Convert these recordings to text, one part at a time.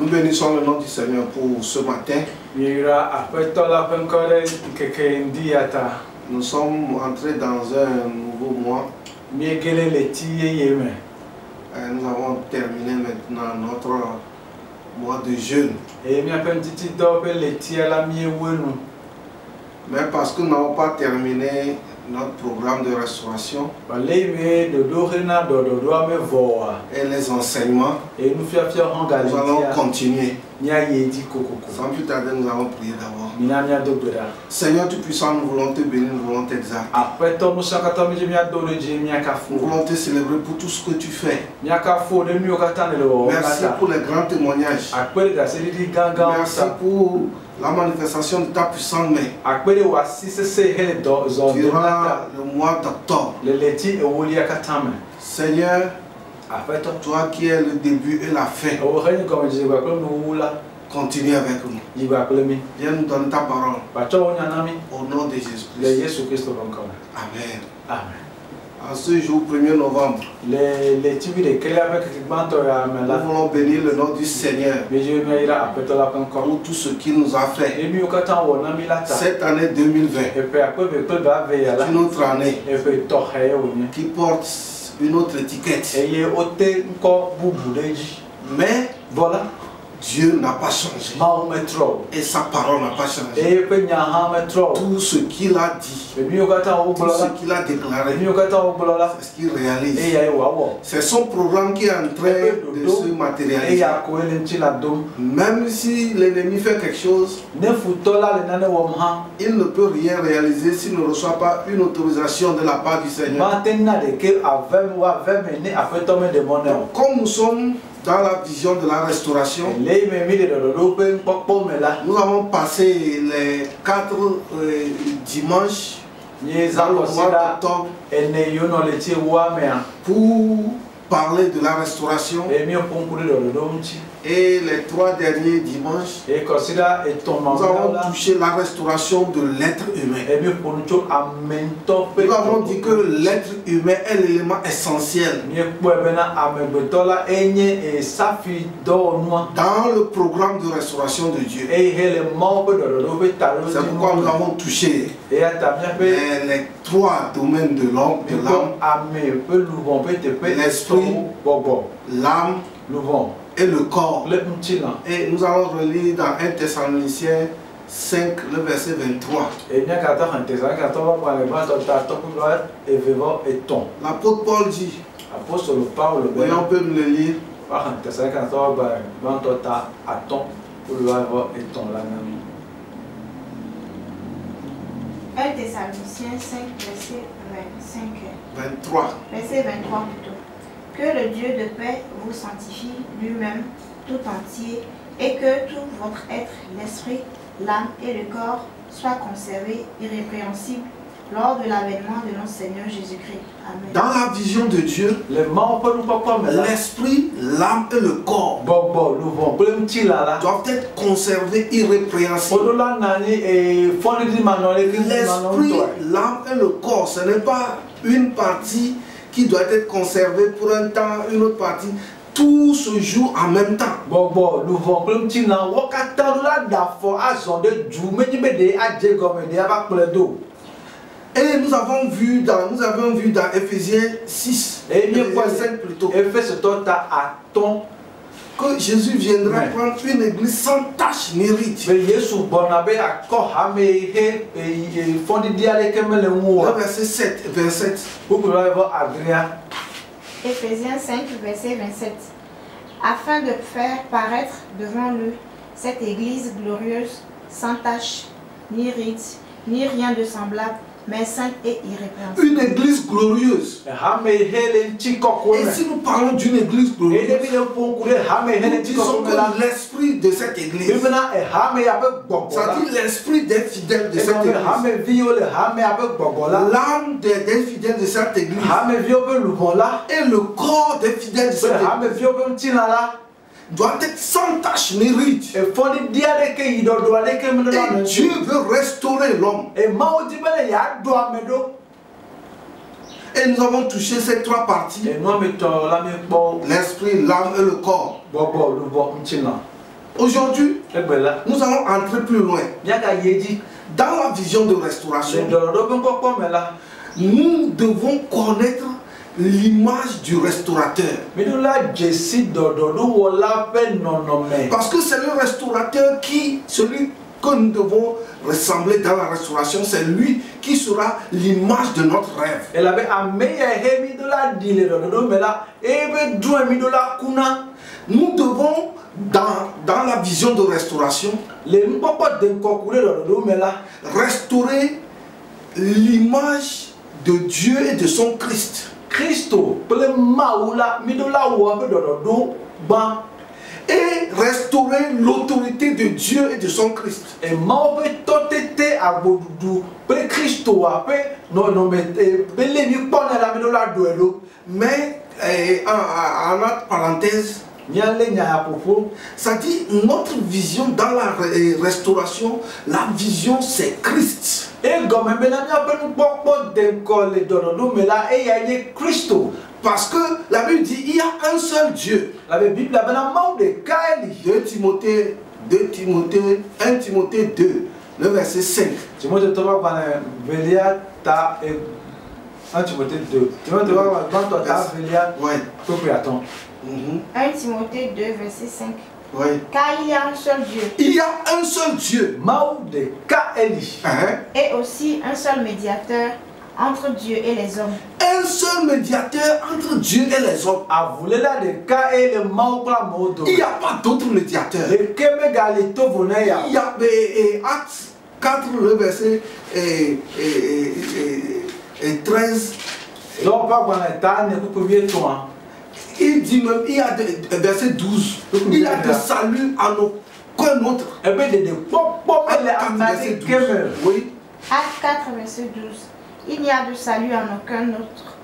Nous bénissons le nom du Seigneur pour ce matin. Nous sommes entrés dans un nouveau mois. Nous avons terminé maintenant notre mois de jeûne. Mais parce que nous n'avons pas terminé notre programme de restauration et les enseignements, nous allons continuer. Sans plus tarder, nous allons prier d'abord. Seigneur Tout-Puissant, nous voulons te bénir, nous voulons t'exalter. Nous voulons te célébrer pour tout ce que tu fais. Merci pour les grands témoignages. Merci pour la manifestation de ta puissante main durant le mois d'octobre. Seigneur, toi qui es le début et la fin, continue avec nous. Viens nous donner ta parole. Au nom de Jésus-Christ. Amen. Amen. En ce jour 1er novembre, nous voulons bénir le nom du Seigneur pour tout ce qu'il nous a fait. Cette année 2020, une autre année qui porte une autre étiquette. Mais voilà, Dieu n'a pas changé et sa parole n'a pas changé. Tout ce qu'il a dit, tout ce qu'il a déclaré, c'est ce qu'il réalise. C'est son programme qui est en train de se matérialiser. Même si l'ennemi fait quelque chose, il ne peut rien réaliser s'il ne reçoit pas une autorisation de la part du Seigneur. Comme nous sommes dans la vision de la restauration, nous avons passé les 4 dimanches dans le mois d'octobre pour parler de la restauration, et les 3 derniers dimanches nous avons touché la restauration de l'être humain. Nous avons dit que l'être humain est l'élément essentiel dans le programme de restauration de Dieu. C'est pourquoi nous avons touché les 3 domaines de l'homme, l'esprit, l'âme et le corps. Et nous allons relire dans 1 Thessaloniciens 5, le verset 23. L'apôtre Paul dit, et on peut nous le lire. 1 Thessaloniciens 5, verset 23. Verset 23 plutôt. Que le Dieu de paix vous sanctifie lui-même tout entier et que tout votre être, l'esprit, l'âme et le corps soient conservés irrépréhensibles lors de l'avènement de notre Seigneur Jésus-Christ. Amen. Dans la vision de Dieu, l'esprit, l'âme et le corps doivent être conservés irrépréhensibles. L'esprit, l'âme et le corps, ce n'est pas une partie qui doit être conservée pour un temps, une autre partie. Tout se joue en même temps. Et nous avons vu dans Ephésiens 6, Ephésiens 5 plutôt, que Jésus viendra prendre une église sans tache ni ride. Le verset 7, 27. Ephésiens 5, verset 27. Afin de faire paraître devant lui cette église glorieuse, sans tache, ni ride, ni rien de semblable, mais sainte et irrépréhensible. Une église glorieuse. Et si nous parlons d'une église glorieuse, nous disons que l'esprit de cette église, c'est-à-dire l'esprit des fidèles de cette église, l'âme des fidèles de cette église, et le corps des fidèles de cette église doit être sans tache ni ride. Et Dieu veut restaurer l'homme. Et nous avons touché ces 3 parties: l'esprit, l'âme et le corps. Aujourd'hui, nous allons entrer plus loin. Dans la vision de restauration, nous devons connaître l'image du restaurateur. Parce que c'est le restaurateur celui que nous devons ressembler dans la restauration, c'est lui qui sera l'image de notre rêve. Nous devons, dans la vision de restauration, restaurer l'image de Dieu et de son Christ. Et restaurer l'autorité de Dieu et de son Christ. Mais en notre parenthèse, ça dit notre vision dans la restauration, la vision c'est Christ. Parce que la Bible dit il y a un seul Dieu. 1 Timothée 2, le verset 5. 1 Timothée 2, verset 5. Oui. Car il y a un seul Dieu. Il y a un seul Dieu. Et aussi un seul médiateur entre Dieu et les hommes. Un seul médiateur entre Dieu et les hommes. Il n'y a pas d'autre médiateur. Il y a Actes 4, le verset 13. Il dit même, il y a verset 12, il y a de salut en aucun autre. Oui. Acte 4, verset 12. Il n'y a de salut en aucun autre,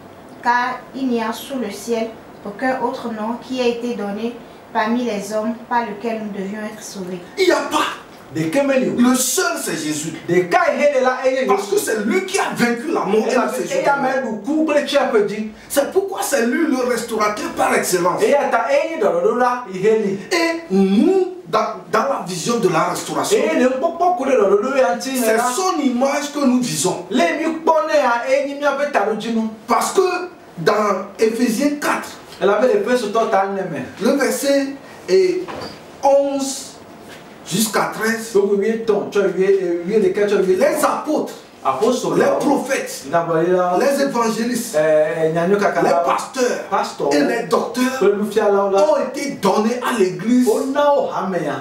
car il n'y a sous le ciel aucun autre nom qui a été donné parmi les hommes par lequel nous devions être sauvés. Il n'y a pas. Le seul c'est Jésus. Parce que c'est lui qui a vaincu la mort. C'est pourquoi c'est lui le restaurateur par excellence. Et nous, dans la vision de la restauration, c'est son image que nous visons. Parce que dans Éphésiens 4, le verset 11 jusqu'à 13, les apôtres, les prophètes, les évangélistes, les pasteurs et les docteurs ont été donnés à l'église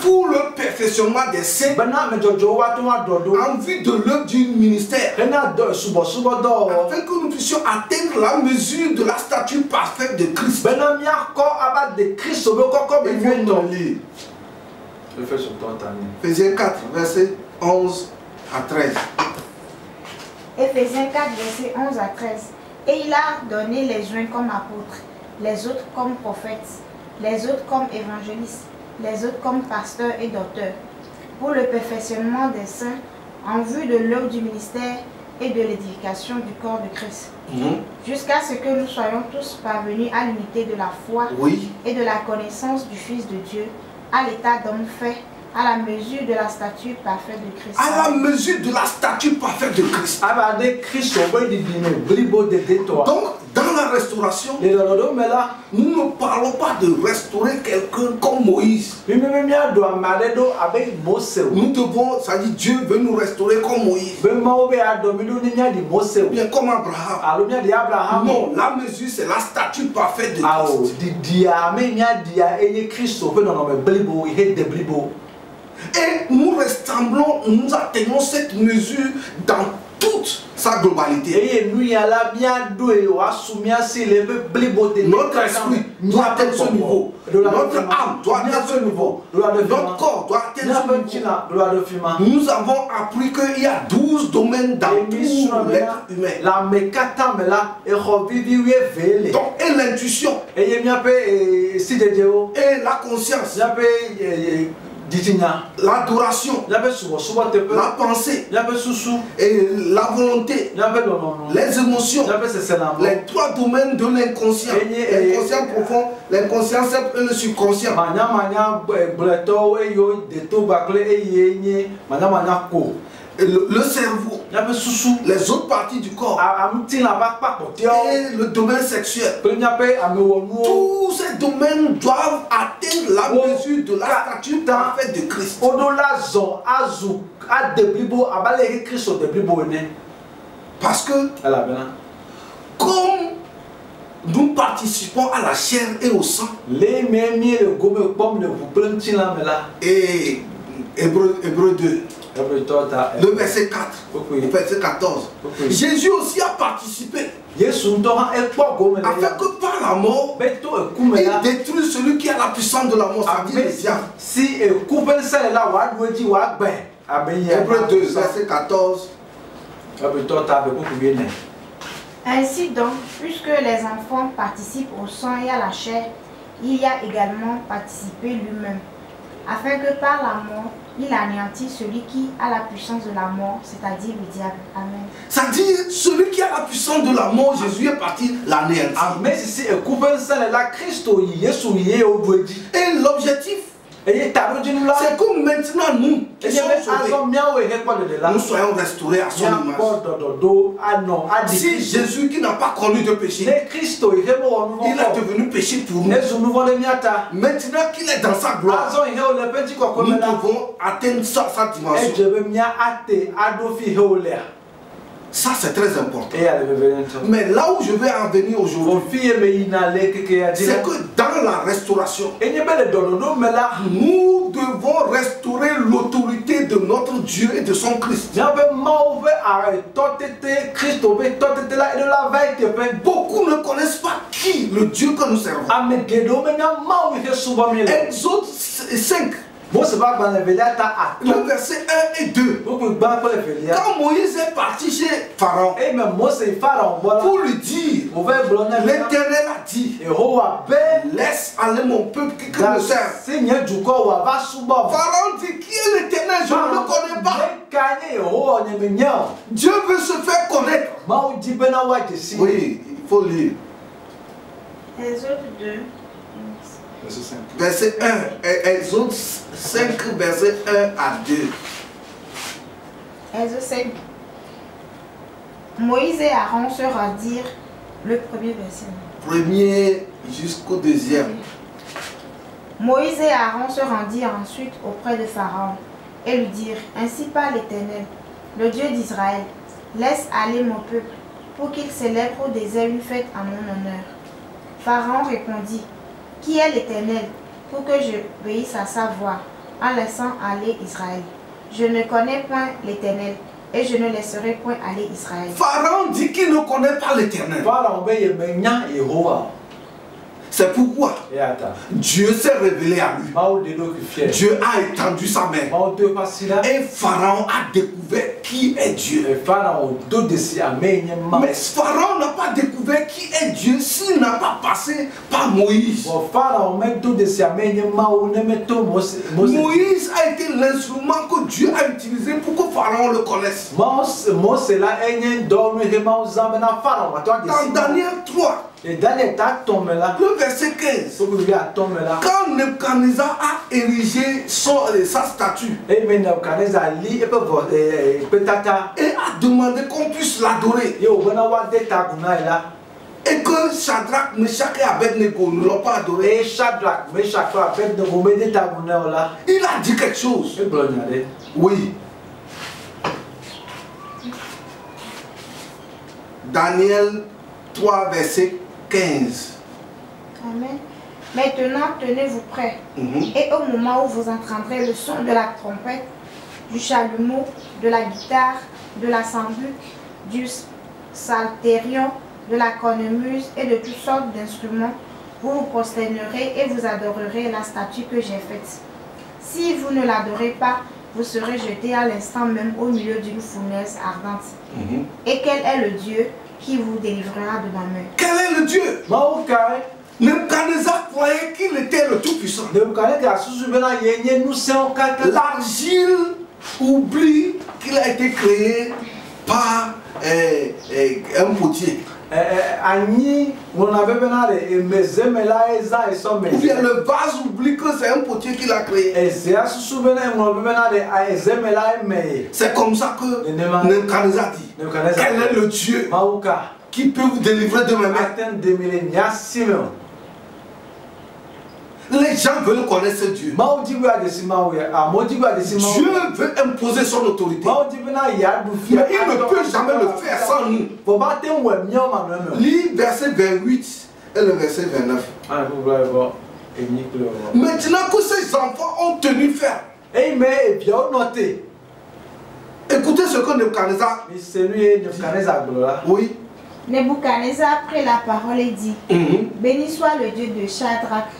pour le perfectionnement des saints en vue de l'œuvre du ministère, afin que nous puissions atteindre la mesure de la stature parfaite de Christ. Éphésiens 4, verset 11 à 13. Éphésiens 4, verset 11 à 13. Et il a donné les uns comme apôtres, les autres comme prophètes, les autres comme évangélistes, les autres comme pasteurs et docteurs, pour le perfectionnement des saints, en vue de l'œuvre du ministère et de l'édification du corps de Christ. Jusqu'à ce que nous soyons tous parvenus à l'unité de la foi et de la connaissance du Fils de Dieu, à l'état d'homme fait, à la mesure de la stature parfaite de Christ. À la mesure de la stature parfaite de Christ. Donc, dans la restauration, nous ne parlons pas de restaurer quelqu'un comme Moïse. Nous devons, ça dit Dieu veut nous restaurer comme Moïse. Bien comme Abraham. Non, la mesure c'est la stature parfaite de Christ. Et nous ressemblons, nous atteignons cette mesure dans toute sa globalité. Notre esprit doit atteindre ce niveau. Notre âme doit atteindre ce niveau. Notre corps doit atteindre ce niveau. Nous avons appris qu'il y a 12 domaines dans tout l'être humain. Donc, et l'intuition, et la conscience, l'adoration, la pensée et la volonté, les émotions, les trois domaines de l'inconscient. L'inconscient profond, l'inconscient simple et le subconscient. Le cerveau, les autres parties du corps et le domaine sexuel. Tous ces domaines doivent atteindre la mesure de la stature parfaite de Christ. Parce que comme nous participons à la chair et au sang, et Hébreux 2, le verset 4, le verset 14. Jésus aussi a participé afin que par la mort, il détruise celui qui a la puissance de la mort, c'est-à-dire le diable. Hébreux 2, verset 14. Ainsi donc, puisque les enfants participent au sang et à la chair, il y a également participé lui-même, afin que par la mort, il anéantit celui qui a la puissance de la mort, c'est-à-dire le diable. Amen. C'est-à-dire, celui qui a la puissance de la mort, Jésus est parti l'anéantir. Et l'objectif, c'est que maintenant nous, qui sommes sauvés, nous soyons restaurés à son image. Si Jésus qui n'a pas connu de péché, il est devenu péché pour nous. Maintenant qu'il est dans sa gloire, nous devons atteindre sa dimension. Ça c'est très important. Mais là où je vais en venir aujourd'hui, c'est que dans la restauration, nous devons restaurer l'autorité de notre Dieu et de son Christ. Beaucoup ne connaissent pas qui le Dieu que nous servons. Exode 5. Le verset 1 et 2. Quand Moïse est parti chez Pharaon pour lui dire, l'Éternel a dit, laisse aller mon peuple qui me sert. Pharaon dit, qui est l'Éternel? Je ne le connais pas. Dieu veut se faire connaître. Oui, il faut lire. Exode 2. Verset 1, Exode 5, verset 1 à 2. Exode 5. Moïse et Aaron se rendirent, le premier verset. Premier jusqu'au deuxième. Moïse et Aaron se rendirent ensuite auprès de Pharaon et lui dirent, ainsi parle l'Éternel, le Dieu d'Israël, laisse aller mon peuple pour qu'il célèbre au désert une fête à mon honneur. Pharaon répondit, qui est l'Éternel, pour que je obéisse à sa voix, en laissant aller Israël? Je ne connais point l'Éternel, et je ne laisserai point aller Israël. Pharaon dit qu'il ne connaît pas l'Éternel. C'est pourquoi Dieu s'est révélé à lui. Dieu a étendu sa main. Et Pharaon a découvert qui est Dieu. Mais Pharaon n'a pas découvert qui est Dieu s'il n'a pas passé par Moïse. Moïse a été l'instrument que Dieu a utilisé pour que Pharaon le connaisse. Dans Daniel 3, le verset 15, quand Nebuchadnezzar a érigé sa statue et a demandé qu'on puisse l'adorer, et que Shadrach, Meshach et Abednego ne l'ont pas adoré, il a dit quelque chose. Oui. Daniel 3, verset 15. Amen. Maintenant, tenez-vous prêts. Et au moment où vous entendrez le son de la trompette, du chalumeau, de la guitare, de la sambuc, du psalterion, de la cornemuse et de toutes sortes d'instruments, vous vous prosternerez et vous adorerez la statue que j'ai faite. Si vous ne l'adorez pas, vous serez jeté à l'instant même au milieu d'une fournaise ardente. Et quel est le Dieu qui vous délivrera de ma main? Quel est le Dieu? Nebuchadnezzar croyait qu'il était le tout-puissant. L'argile oublie qu'il a été créé par un potier. Ou bien le vase oublie que c'est un potier qui l'a créé. C'est comme ça que Nebuchadnezzar dit: quel est le Dieu qui peut vous délivrer de mes mains? Les gens veulent connaître ce Dieu. Dieu veut imposer son autorité. Mais il ne peut jamais le faire sans nous. Lis verset 28 et le verset 29. Maintenant que ces enfants ont tenu ferme, écoutez ce que Nebuchadnezzar dit. Oui. Nebuchadnezzar prit la parole et dit: béni soit le Dieu de Shadrach,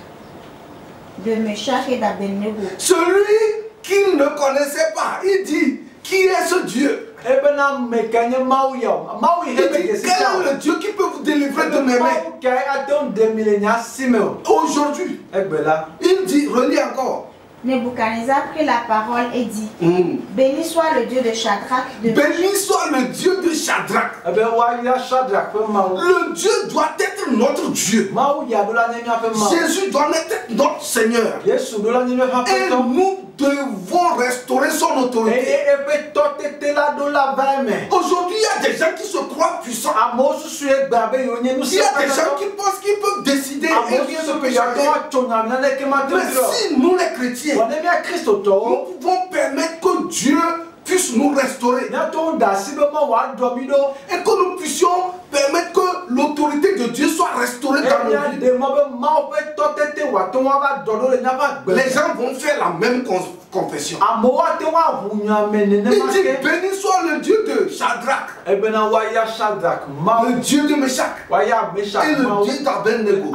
de Meshach et d'Abednego. Celui qu'il ne connaissait pas, il dit: qui est ce Dieu? Il dit: quel est le Dieu qui peut vous délivrer de mes mains? Aujourd'hui, il dit, relis encore. Nebuchadnezzar prit la parole et dit: béni soit le Dieu de Shadrach. Béni soit le Dieu de Shadrach. Le Dieu doit être notre Dieu. Jésus doit être notre Seigneur. Et nous devons restaurer son autorité. Aujourd'hui, il y a des gens qui se croient puissants. Il y a des gens qui pensent qu'ils peuvent décider et rien ne peut changer. Mais si nous les chrétiens, nous pouvons permettre que Dieu puisse nous restaurer et que nous puissions permettre que l'autorité de Dieu soit restaurée dans nos vies. Les gens vont faire la même confession. Il dit: béni soit le Dieu de Shadrach, le Dieu de Meshach et le Dieu d'Abednego,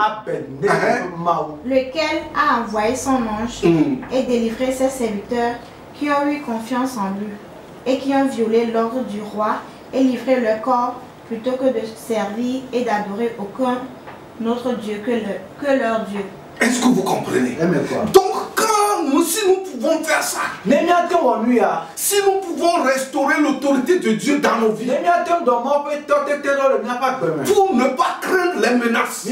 lequel a envoyé son ange et délivré ses serviteurs qui ont eu confiance en lui et qui ont violé l'ordre du roi et livré leur corps plutôt que de servir et d'adorer aucun autre Dieu que leur Dieu. Est-ce que vous comprenez? Donc, si nous pouvons faire ça, si nous pouvons restaurer l'autorité de Dieu dans nos vies, pour ne pas craindre les menaces,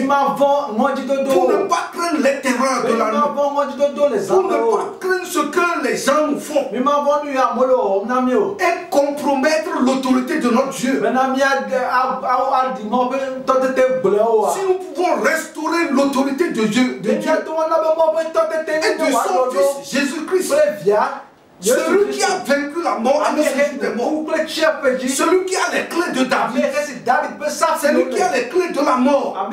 pour ne pas craindre les terreurs de la nuit, pour ne pas craindre ce que les gens nous font et compromettre l'autorité de notre Dieu, si nous pouvons restaurer l'autorité de Dieu et de son Fils Jésus-Christ, celui qui a vaincu la mort et le séjour des morts, celui qui a les clés de David, celui qui a les clés de la mort,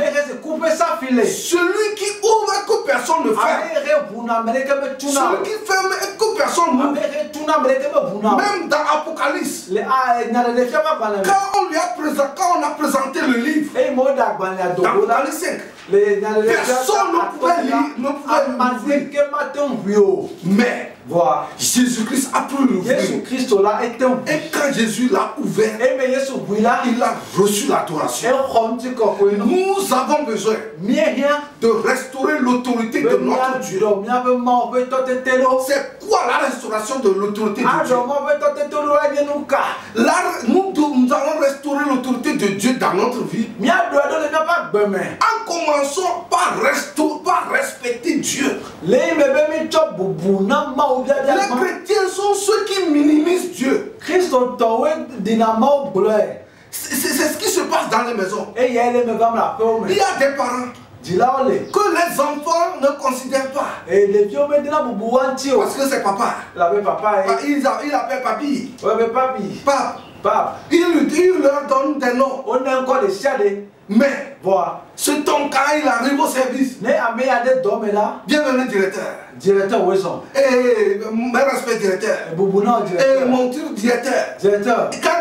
celui qui ouvre et que personne ne ferme, celui qui ferme et que personne n'ouvre. Même dans Apocalypse, quand on a présenté le livre d'Apocalypse 5, personne ne pouvait lire, mais Jésus-Christ a pu l'ouvrir. Et quand Jésus l'a ouvert, il a reçu l'adoration. Nous avons besoin de restaurer l'autorité de notre Dieu. C'est quoi la restauration de l'autorité de Dieu? Là, nous allons restaurer l'autorité de Dieu dans notre vie en commençant par respecter Dieu. Les chrétiens sont ceux qui minimisent Dieu. C'est ce qui se passe dans les maisons. Il y a des parents que les enfants ne considèrent pas parce que c'est papa. Il appelle papi. Pape. Il leur donne des noms. Mais ce ton, quand il arrive au service, bienvenue directeur. Et mes respects directeur. Et mon directeur. Quand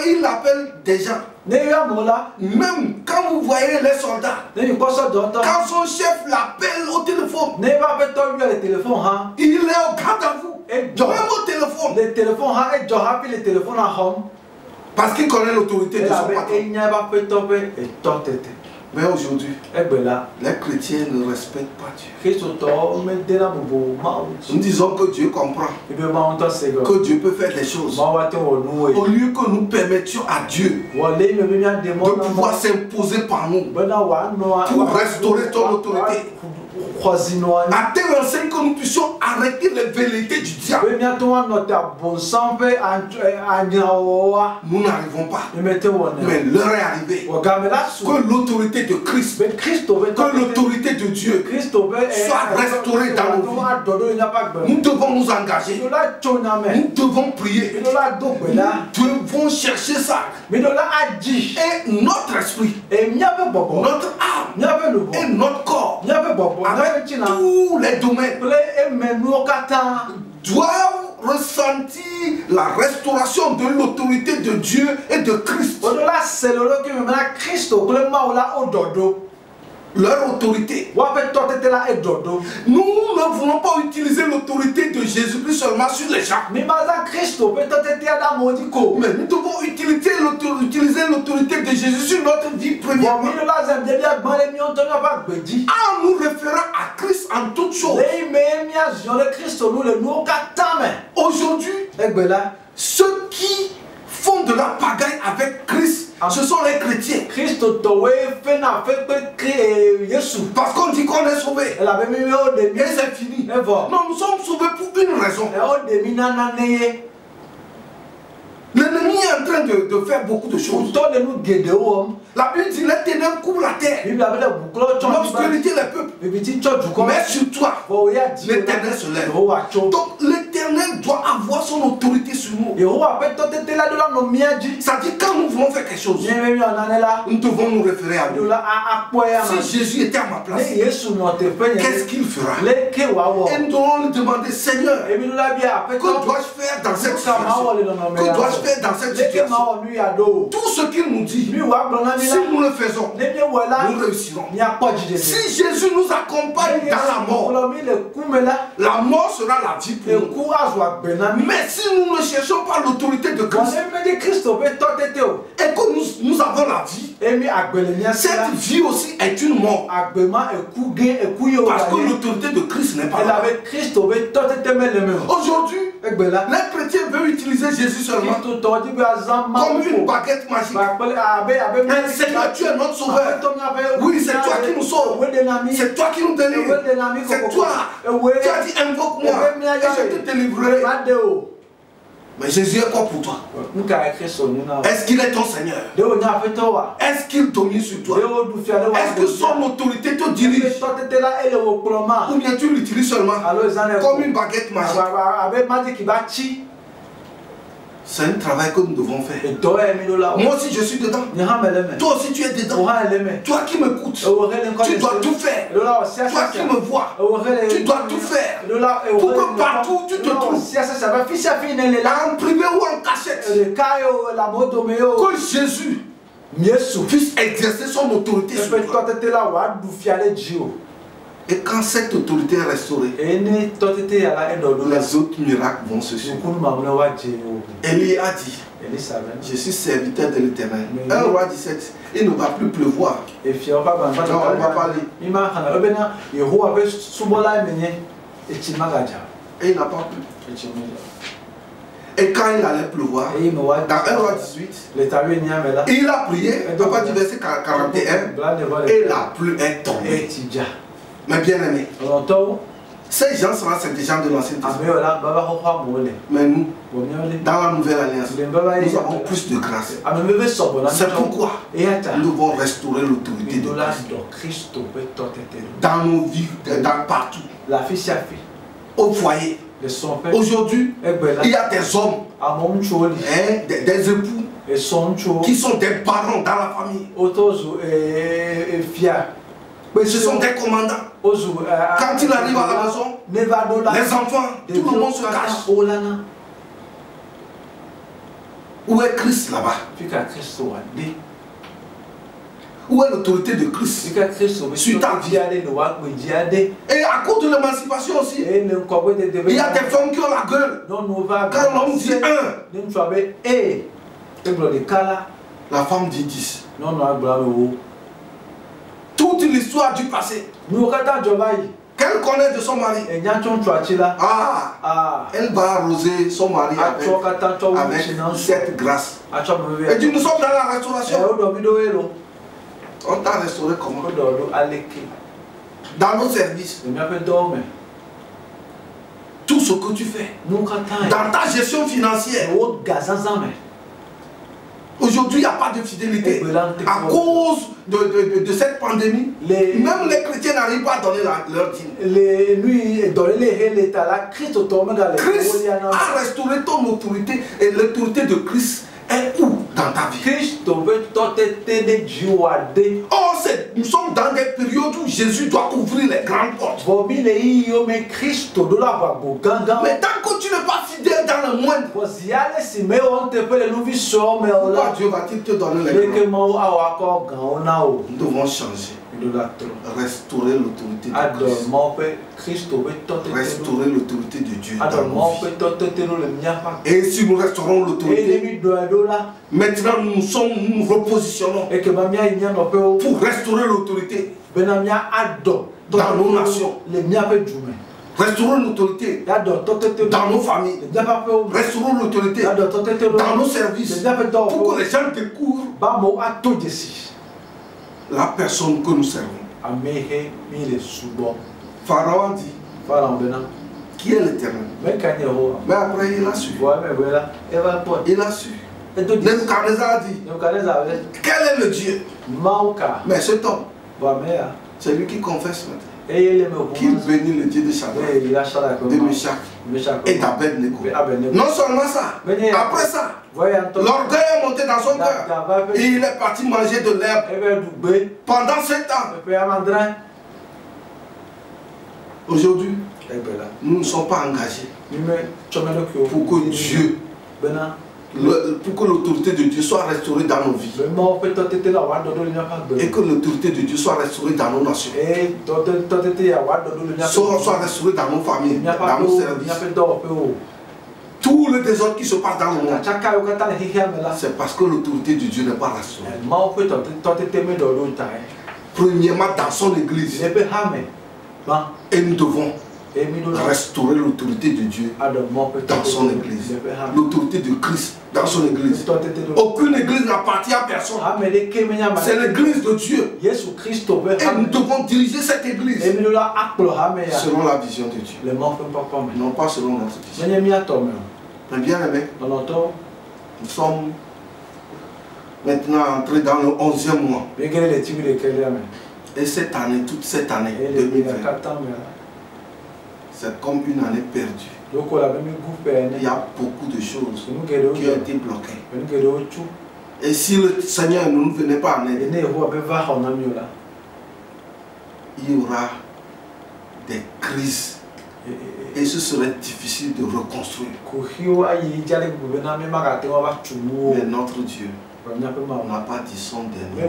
il appelle des gens, même quand vous voyez les soldats, quand son chef l'appelle au téléphone, il est au garde à vous. Même au téléphone. Parce qu'il connaît l'autorité de son patron. Mais aujourd'hui, les chrétiens ne respectent pas Dieu. Nous disons que Dieu comprend, que Dieu peut faire des choses. Au lieu que nous permettions à Dieu de pouvoir s'imposer par nous pour restaurer ton autorité. À tel enseigne que nous puissions arrêter les velléités du diable. Nous n'arrivons pas. Mais l'heure est arrivée que l'autorité de Christ, que l'autorité de Dieu soit restaurée dans nos vies. Nous devons nous engager. Nous devons prier. Nous devons chercher ça. Et notre esprit, notre âme et notre corps, avec tous les domaines, doivent ressentir la restauration de l'autorité de Dieu et de Christ. Leur autorité. Nous ne voulons pas utiliser l'autorité de Jésus-Christ seulement sur les gens. Mais nous devons utiliser l'autorité de Jésus sur notre vie premièrement. En nous référant à Christ en toutes choses. Aujourd'hui, ceux qui font de la pagaille avec Christ, ce sont les chrétiens. Parce qu'on dit qu'on est sauvé. Et c'est fini. Non, nous sommes sauvés pour une raison. L'ennemi est en train de faire beaucoup de choses. La Bible dit les ténèbres couvrent la terre. L'obscurité les peuples. Mais sur toi, l'Éternel se lève. Donc l'Éternel doit avoir son autorité sur nous. Ça dit quand nous voulons faire quelque chose, nous devons nous référer à lui. Si Jésus était à ma place, qu'est-ce qu'il fera? Et nous devons lui demander, Seigneur, que dois-je faire dans cette situation? Que dois-je faire dans cette situation? Tout ce qu'il nous dit, si nous le faisons, nous réussirons. Si Jésus nous accompagne dans la mort sera la vie pour nous. Mais si nous ne cherchons pas l'autorité de Christ et que nous avons la vie, cette vie aussi est une mort. Parce que l'autorité de Christ n'est pas là. Aujourd'hui, les chrétiens veulent utiliser Jésus seulement comme une baguette magique. Seigneur, tu es notre sauveur. Oui, c'est toi qui nous sauves. C'est toi qui nous délivres. C'est toi. Tu as dit invoque-moi et je te délivrerai. Mais Jésus est quoi pour toi? Est-ce qu'il est ton Seigneur? Est-ce qu'il domine sur toi? Est-ce que son autorité te dirige? Ou bien tu l'utilises seulement comme une baguette magique? C'est un travail que nous devons faire. Moi aussi je suis dedans. Toi aussi tu es dedans. Toi qui m'écoutes, tu dois tout faire. Toi qui me vois, tu dois tout faire. Pour que partout tu te trouves, en privé ou en cachette, que Jésus puisse exercer son autorité sur toi. Et quand cette autorité est restaurée, les autres miracles vont se suivre. Élie a dit, je suis serviteur de l'Éternel. 1 roi 17, il ne va plus pleuvoir. Non, on ne va pas lire. Et il n'a pas plu. Et quand il allait pleuvoir, dans 1 roi 18, il a prié, on va dire verset 41, et la pluie est tombée. Mais bien aimé, ces gens sont des gens de l'Ancien Testament. Mais nous, dans la Nouvelle Alliance, nous avons plus de grâce. C'est pourquoi nous devons restaurer l'autorité de Christ dans nos vies, partout. Au foyer. Aujourd'hui, il y a des hommes, des époux qui sont des barons dans la famille. Ce sont des commandants. Quand il arrive à la maison, les enfants, tout le monde se cache. Où est Christ là-bas? Où est l'autorité de Christ sur ta vie? Et à cause de l'émancipation aussi, il y a des femmes qui ont la gueule. Quand l'homme dit 1, la femme dit 10. histoire du passé qu'elle connaît de son mari. Elle va arroser son mari avec cette grâce. Et dit, nous sommes dans la restauration. On t'a restauré comment? Dans nos services. Tout ce que tu fais. Dans ta gestion financière. Aujourd'hui, il n'y a pas de fidélité. À cause de cette pandémie, même les chrétiens n'arrivent pas à donner leur dîme. Christ a restauré ton autorité et l'autorité de Christ est où dans ta vie? Oh, nous sommes dans des périodes où Jésus doit ouvrir les grandes portes. Mais tant que tu n'es pas fidèle dans le moindre, pourquoi Dieu va-t-il te donner les grandes? Nous devons changer. Restaurer l'autorité de Christ. Restaurer l'autorité de Dieu dans nos vies. Et si nous restaurons l'autorité, maintenant nous repositionnons pour restaurer l'autorité dans nos nations. Restaurons l'autorité dans nos familles. Restaurons l'autorité dans nos services. Pour que les gens découvrent la personne que nous servons. Pharaon dit, qui est l'Éternel? Mais après il a su. Il a su. Nebuchadnezzar a dit, quel est le Dieu? Mais cet homme, c'est lui qui confesse maintenant qu'il bénit le Dieu de Shadrach, de Meshach et d'Abednego. Non seulement ça, après ça, l'orgueil est monté dans son cœur et il est parti manger de l'herbe pendant 7 ans. Aujourd'hui, nous ne sommes pas engagés pour que Dieu, pour que l'autorité de Dieu soit restaurée dans nos vies et que l'autorité de Dieu soit restaurée dans nos nations, soit restaurée dans nos familles, dans nos services. Tout le désordre qui se passe dans le monde, c'est parce que l'autorité de Dieu n'est pas restaurée. Premièrement dans son église. Et nous devons restaurer l'autorité de Dieu dans son église. L'autorité de Christ dans son église. Aucune église n'appartient à personne. C'est l'église de Dieu. Et nous devons diriger cette église selon la vision de Dieu. Non pas selon notre vision. Mais bien aimé, nous sommes maintenant entrés dans le 11e mois. Et cette année, toute cette année 2020, c'est comme une année perdue. Il y a beaucoup de choses qui ont été bloquées. Et si le Seigneur ne nous venait pas en aide, il y aura des crises. Et ce serait difficile de reconstruire. Mais notre Dieu n'a pas dit son dernier.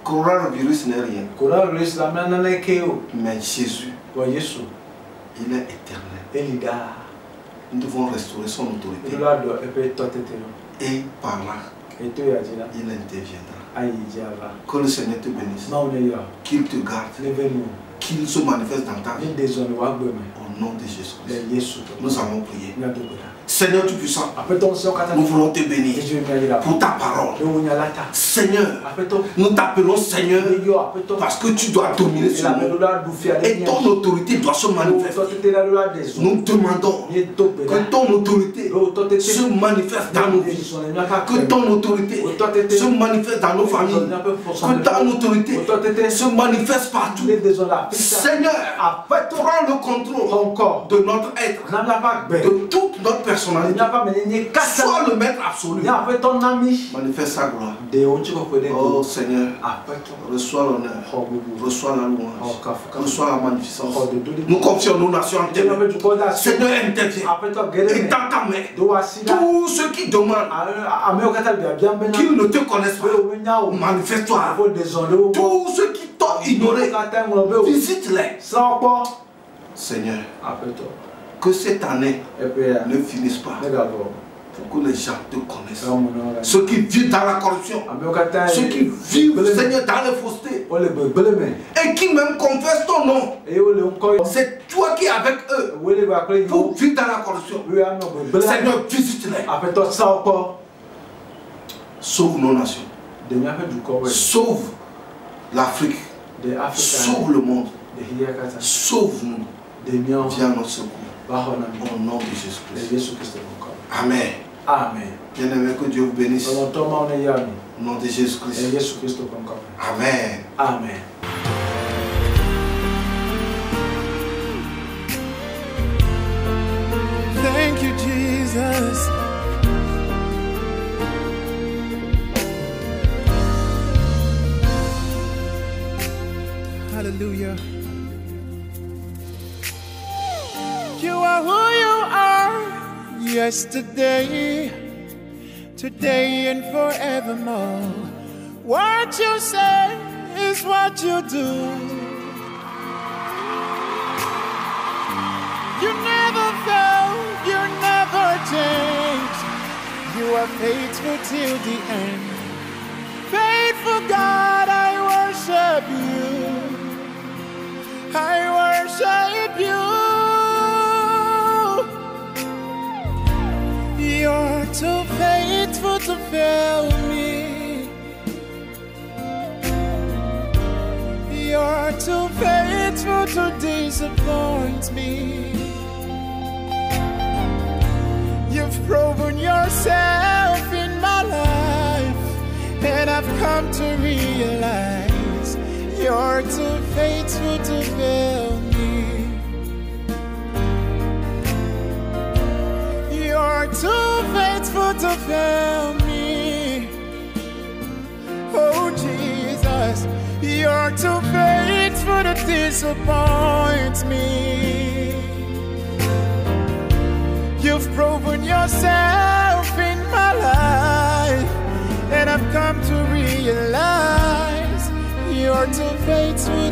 Coronavirus n'est rien. Mais Jésus, il est éternel. Nous devons restaurer son autorité. Et par là, il interviendra. Que le Seigneur te bénisse. Qu'il te garde. Qu'il se manifeste dans ta vie. Au nom de Jésus-Christ. Nous allons prier. Seigneur Tout-Puissant, nous voulons te bénir pour ta parole. Seigneur, nous t'appelons Seigneur parce que tu dois dominer sur nous. Et ton autorité doit se manifester. Nous demandons que ton autorité se manifeste dans nos vies. Que ton autorité se manifeste dans nos familles. Que ton autorité se manifeste partout. Seigneur, prends le contrôle de notre être, de toute notre personnalité. Sois le maître absolu. Manifeste sa gloire. Oh Seigneur, reçois l'honneur, reçois la louange, reçois la magnificence. Nous confions nos nations en terre. Seigneur, interviens. Et dans ta main, tous ceux qui demandent qu'ils ne te connaissent pas, manifeste-toi. Tous ceux qui t'ont ignoré, visite-les. Seigneur, que cette année ne finisse pas. Pour que les gens te connaissent. Ceux qui vivent dans la corruption, ceux qui vivent, Seigneur, dans les faussetés, et qui même confessent ton nom. C'est toi qui es avec eux pour vivre dans la corruption. Seigneur, visite-les. Sauve nos nations. Sauve l'Afrique. Sauve le monde. Sauve-nous. Viens à notre secours. Au nom de Jésus-Christ. Amen. Amen. Bien-aimé, que Dieu vous bénisse. Au nom de Jésus-Christ. Amen. Amen. Thank you, Jesus. Hallelujah. You are who you are, yesterday, today, and forevermore. What you say is what you do. You never fail, you never change. You are faithful till the end. Faithful God, I worship you. I worship you. You're too faithful to fail me. You're too faithful to disappoint me. You've proven yourself in my life, and I've come to realize you're too faithful to fail me. You're too faithful to fail me. Oh Jesus, you're too faithful to disappoint me. You've proven yourself in my life, and I've come to realize you're too faithful